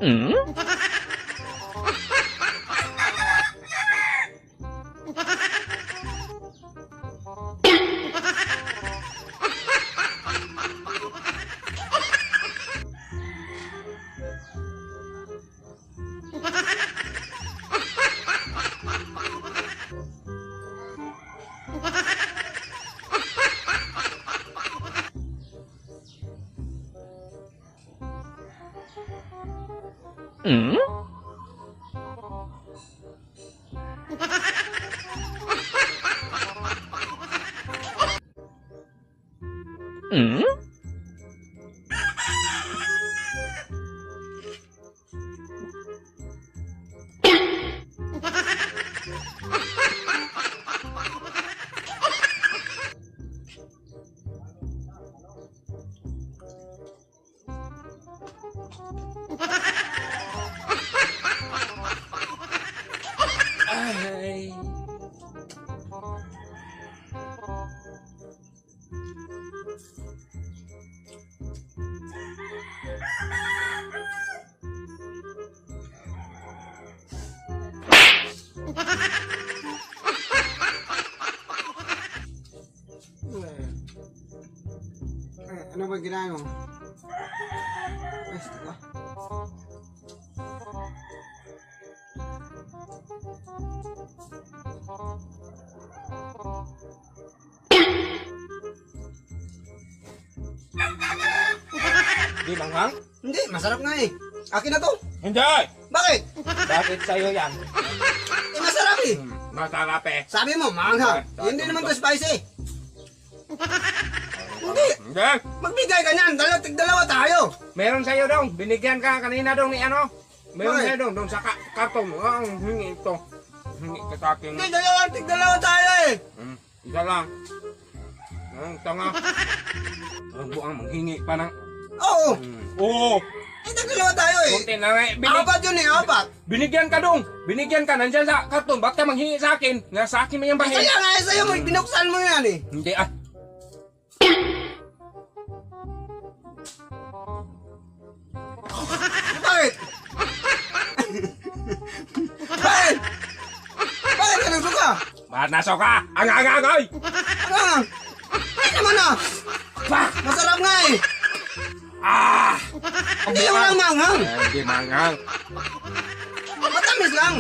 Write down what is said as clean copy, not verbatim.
Hmm? Hmm? Hmm? Ay. Ano ba ginagawa mo? Ay, diba? Di manghang? Hindi, masarap nga eh. Akin na to. Hindi! Bakit? Bakit sa'yo yan? Eh, masarap eh. Masarap eh. Sabi mo, maanghang. Hindi naman to spicy. Hindi. Hindi! Magbigay ka niyan. Tig-dalawa tayo. Meron sa'yo daw. Binigyan ka kanina daw ni ano. Meron Bakit? sa'yo daw. Doon sa karton. Ang hingi ito. Hingi ka sa akin. Hindi, tig-dalawa tayo eh. Isa lang. Ang tanga. Ang buang manghingi pa ng... Oo. Oo. Eh, tig-dalawa tayo eh. Kunti na nga. Apat yun eh, apat. Binigyan ka dong. Binigyan ka. Nandyan sa karton. Ba't ka manghingi sa akin? Nga sa akin mo yung bahin. Kaya nga eh, sa'yo mo. Binuksan mo yan eh. Hindi ah. Bakit? Bakit? Bakit ka nagsuka? Ba't naso ka? Ang-ang-ang-ay! Ano? Ay naman ah. Masarap nga eh. Ah! Hindi, walang manghang. Hindi manghang. Matamis lang.